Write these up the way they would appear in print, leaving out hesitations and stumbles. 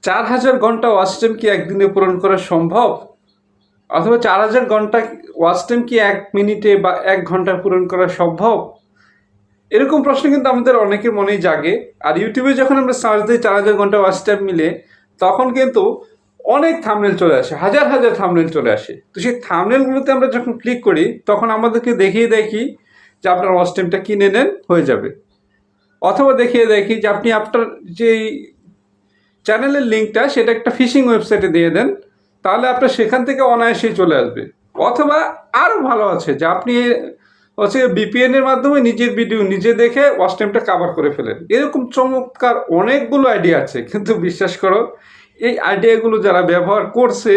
4000 ঘন্টা watch time কি একদিনে পূরণ করা সম্ভব? অথবা 4000 ঘন্টা ওয়াচ টাইম কি 1 মিনিটে বা 1 ঘন্টায় পূরণ করা সম্ভব? এরকম প্রশ্ন কিন্তু আমাদের অনেকের মনেই জাগে। আর ইউটিউবে যখন আমরা সার্চ দিই 4000 ঘন্টা ওয়াচ টাইম মিলে, তখন কিন্তু অনেক থাম্বনেল চলে আসে, হাজার হাজার থাম্বনেল চলে আসে। তো সেই থাম্বনেলগুলোতে আমরা যখন ক্লিক করি, তখন আমাদেরকে দেখিয়ে দেখি যে আপনার ওয়াচ টাইমটা কিনে নেন, হয়ে যাবে। অথবা দেখিয়ে দেখি যে আপনি আপনার যেই চ্যানেলের লিঙ্কটা সেটা একটা ফিশিং ওয়েবসাইটে দিয়ে দেন, তাহলে আপনার সেখান থেকে অনায়াসেই চলে আসবে। অথবা আরও ভালো আছে যে আপনি হচ্ছে VPN এর মাধ্যমে নিজের ভিডিও নিজে দেখে ওয়াচ টাইমটা কাভার করে ফেলেন। এরকম চমৎকার অনেকগুলো আইডিয়া আছে, কিন্তু বিশ্বাস করো এই আইডিয়াগুলো যারা ব্যবহার করছে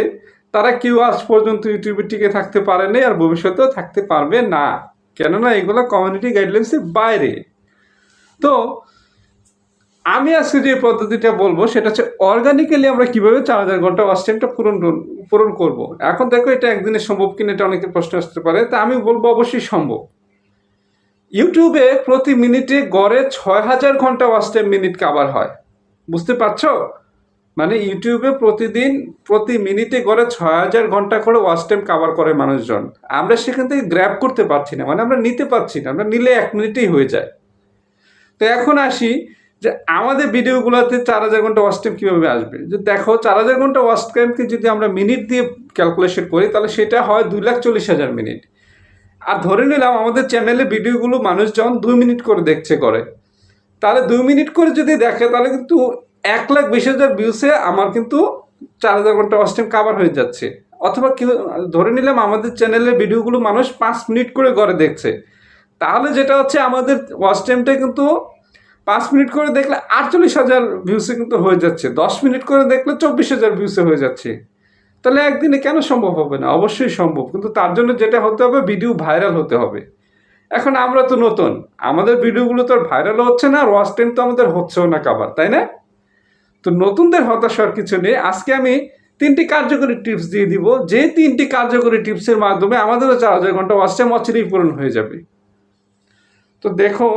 তারা কেউ আজ পর্যন্ত ইউটিউবে টিকে থাকতে পারেনি, আর ভবিষ্যতেও থাকতে পারবে না, কেননা এগুলো কমিউনিটি গাইডলাইন্সের বাইরে। তো আমি আজকে যে পদ্ধতিটা বলবো সেটা হচ্ছে অর্গানিক্যালি আমরা কিভাবে 4000 ঘন্টা ওয়াচ টাইমটা পূরণ করব। এখন দেখো এটা একদিনে সম্ভব কিনা, এটা অনেকের প্রশ্ন আসতে পারে। তা আমি বলবো অবশ্যই সম্ভব। ইউটিউবে প্রতি মিনিটে গড়ে 6000 ঘন্টা ওয়াচ টাইম মিনিট কাভার হয়। বুঝতে পারছো? মানে ইউটিউবে প্রতিদিন প্রতি মিনিটে গড়ে 6000 ঘন্টা করে ওয়াচ টাইম কাভার করে মানুষজন। আমরা সেখান থেকে গ্র্যাব করতে পারছি না, মানে আমরা নিতে পারছি না, আমরা নিলে 1 মিনিটেই হয়ে যায়। তো এখন আসি যে আমাদের ভিডিওগুলোতে 4000 ঘন্টা ওয়াচ টাইম কীভাবে আসবে। যে দেখো 4000 ঘন্টা ওয়াচ টাইমকে যদি আমরা মিনিট দিয়ে ক্যালকুলেশন করি, তাহলে সেটা হয় 2,40,000 মিনিট। আর ধরে নিলাম আমাদের চ্যানেলে ভিডিওগুলো মানুষজন 2 মিনিট করে দেখছে করে, তাহলে 2 মিনিট করে যদি দেখে তাহলে কিন্তু 1,20,000 ভিউসে আমার কিন্তু 4000 ঘন্টা ওয়াচ টাইম কাভার হয়ে যাচ্ছে। অথবা ধরে নিলাম আমাদের চ্যানেলের ভিডিওগুলো মানুষ 5 মিনিট করে করে দেখছে, তাহলে যেটা হচ্ছে আমাদের ওয়াচ টাইমটা কিন্তু 5 মিনিট করে দেখলে 48,000 ভিউসে কিন্তু হয়ে যাচ্ছে, 10 মিনিট করে দেখলে 24,000 ভিউসে হয়ে যাচ্ছে। তাহলে একদিনে কেন সম্ভব হবে না? অবশ্যই সম্ভব, কিন্তু তার জন্য যেটা হতে হবে, ভিডিও ভাইরাল হতে হবে। এখন আমরা তো নতুন, আমাদের ভিডিওগুলো তো আর ভাইরালও হচ্ছে না, আর ওয়াচ টাইম তো আমাদের হচ্ছেও না কাভার, তাই না? তো নতুনদের হতাশ হওয়ার কিছু নেই। আজকে আমি 3টি কার্যকরী টিপস দিয়ে দিব, যে 3টি কার্যকরী টিপসের মাধ্যমে আমাদেরও 4000 ঘন্টা ওয়াচ টাইম অচিরেই পূরণ হয়ে যাবে। তো দেখো,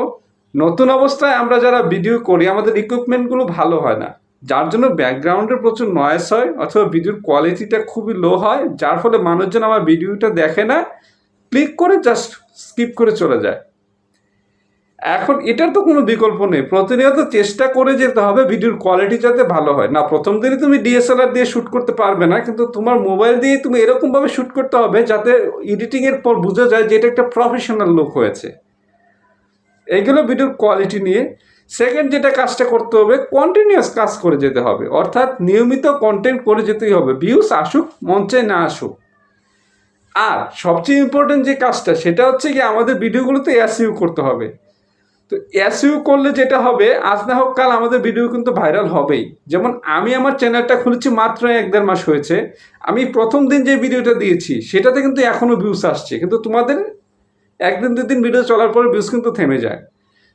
নতুন অবস্থায় আমরা যারা ভিডিও করি আমাদের ইকুইপমেন্টগুলো ভালো হয় না, যার জন্য ব্যাকগ্রাউন্ডে প্রচুর নয়েজ হয়, অথবা ভিডিওর কোয়ালিটিটা খুবই লো হয়, যার ফলে মানুষজন আমার ভিডিওটা দেখে না, ক্লিক করে জাস্ট স্কিপ করে চলে যায়। এখন এটার তো কোনো বিকল্প নেই, প্রতিনিয়ত চেষ্টা করে যেতে হবে ভিডিওর কোয়ালিটি যাতে ভালো হয়। না, প্রথম দিনই তুমি DSLR দিয়ে শ্যুট করতে পারবে না, কিন্তু তোমার মোবাইল দিয়ে তুমি এরকমভাবে শ্যুট করতে হবে যাতে এডিটিংয়ের পর বোঝা যায় যে এটা একটা প্রফেশনাল লুক হয়েছে। এইগুলো ভিডিওর কোয়ালিটি নিয়ে। সেকেন্ড যেটা কাজটা করতে হবে, কন্টিনিউয়াস কাজ করে যেতে হবে, অর্থাৎ নিয়মিত কন্টেন্ট করে যেতেই হবে, ভিউস আসুক মঞ্চে না আসুক। আর সবচেয়ে ইম্পর্টেন্ট যে কাজটা সেটা হচ্ছে কি আমাদের ভিডিওগুলোতে SEO করতে হবে। তো SEO করলে যেটা হবে, আজ না হোক কাল আমাদের ভিডিও কিন্তু ভাইরাল হবেই। যেমন আমি আমার চ্যানেলটা খুলেছি মাত্র 1-1.5 মাস হয়েছে, আমি প্রথম দিন যে ভিডিওটা দিয়েছি সেটাতে কিন্তু এখনও ভিউস আসছে, কিন্তু তোমাদের 1-2 দিন ভিডিও চলার পরে ভিউস কিন্তু থেমে যায়।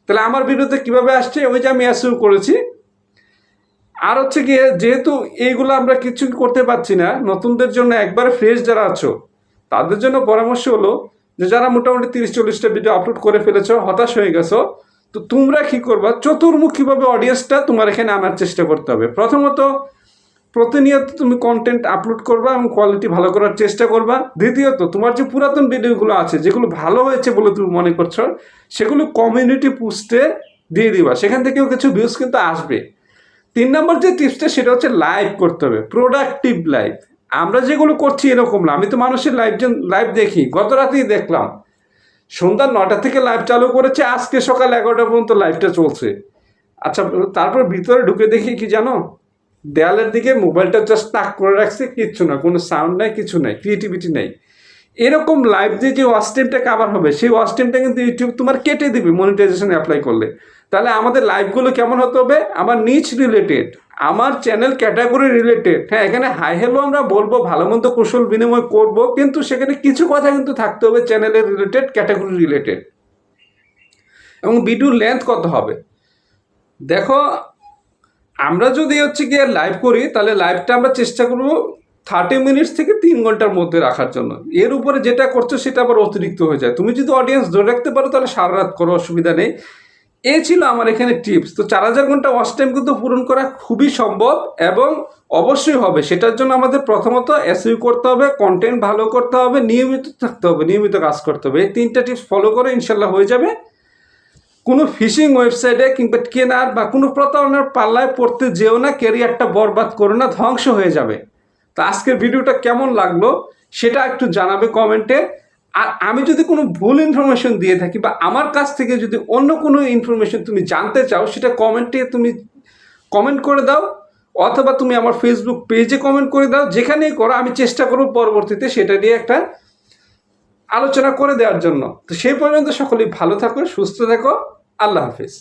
তাহলে আমার ভিডিওতে কীভাবে আসছে? ওই যে আমি SEO করেছি। আর হচ্ছে গিয়ে যেহেতু এইগুলো আমরা কিছু করতে পারছি না, নতুনদের জন্য একবারে ফ্রেশ যারা আছো তাদের জন্য পরামর্শ হলো যে যারা মোটামুটি 30-40টা ভিডিও আপলোড করে ফেলেছো, হতাশ হয়ে গেছো, তো তোমরা কী করবা, চতুর্মুখীভাবে অডিয়েন্সটা তোমার এখানে আনার চেষ্টা করতে হবে। প্রথমত, প্রতিনিয়ত তুমি কন্টেন্ট আপলোড করবা এবং কোয়ালিটি ভালো করার চেষ্টা করবা। দ্বিতীয়ত, তোমার যে পুরাতন ভিডিওগুলো আছে যেগুলো ভালো হয়েছে বলে তুমি মনে করছো, সেগুলো কমিউনিটি পোস্টে দিয়ে দিবা, সেখান থেকেও কিছু ভিউজ কিন্তু আসবে। 3 নম্বর যে টিপসটা সেটা হচ্ছে লাইভ করতে হবে, প্রোডাক্টিভ লাইভ। আমরা যেগুলো করছি এরকম না, আমি তো মানুষের লাইভ দেখি, গত রাতেই দেখলাম সন্ধ্যা 9টা থেকে লাইভ চালু করেছে, আজকে সকাল 11টা পর্যন্ত লাইভটা চলছে। আচ্ছা, তারপর ভিতরে ঢুকে দেখি কি জানো, দেয়ালের দিকে মোবাইলটা জাস্ট তাক করে রাখছে, কিচ্ছু না, কোনো সাউন্ড নাই, কিছু নাই, ক্রিয়েটিভিটি নেই। এরকম লাইভ দিয়ে যে ওয়াচ টাইমটা কাভার হবে, সেই ওয়াচ টাইমটা কিন্তু ইউটিউব তোমার কেটে দিবে মনিটাইজেশন অ্যাপ্লাই করলে। তাহলে আমাদের লাইভগুলো কেমন হতে হবে? আমার নিচ রিলেটেড, আমার চ্যানেল ক্যাটাগরি রিলেটেড। হ্যাঁ, এখানে হাই হ্যালো আমরা বলবো, ভালো মন্দ কুশল বিনিময় করব, কিন্তু সেখানে কিছু কথা কিন্তু থাকতে হবে চ্যানেলের রিলেটেড, ক্যাটাগরি রিলেটেড। এবং ভিডিওর লেন্থ কত হবে? দেখো, আমরা যদি হচ্ছে গিয়ে লাইভ করি তাহলে লাইভটা আমরা চেষ্টা করবো 30 মিনিটস থেকে 3 ঘন্টার মধ্যে রাখার জন্য। এর উপরে যেটা করছো সেটা আবার অতিরিক্ত হয়ে যায়। তুমি যদি অডিয়েন্স ধরে রাখতে পারো তাহলে সারা রাত করো, অসুবিধা নেই, এই ছিল আমার এখানে টিপস। তো 4000 ঘন্টা ওয়াচ টাইম কিন্তু পূরণ করা খুবই সম্ভব এবং অবশ্যই হবে। সেটার জন্য আমাদের প্রথমত এসইও করতে হবে, কন্টেন্ট ভালো করতে হবে, নিয়মিত থাকতে হবে, নিয়মিত কাজ করতে হবে। এই 3টা টিপস ফলো করে ইনশাল্লাহ হয়ে যাবে। কোনো ফিশিং ওয়েবসাইটে কিংবা কেনার বা কোনো প্রতারণার পাল্লায় পড়তে যেও না, ক্যারিয়ারটা বরবাদ করো না, ধ্বংস হয়ে যাবে। তো আজকের ভিডিওটা কেমন লাগলো সেটা একটু জানাবে কমেন্টে। আর আমি যদি কোনো ভুল ইনফরমেশন দিয়ে থাকি বা আমার কাছ থেকে যদি অন্য কোনো ইনফরমেশন তুমি জানতে চাও, সেটা কমেন্টে তুমি কমেন্ট করে দাও, অথবা তুমি আমার ফেসবুক পেজে কমেন্ট করে দাও। যেখানেই করো আমি চেষ্টা করব পরবর্তীতে সেটা নিয়ে একটা আলোচনা করে দেওয়ার জন্য। তো সেই পর্যন্ত সকলেই ভালো থাকো, সুস্থ থাকো। আল্লাহ হাফিজ।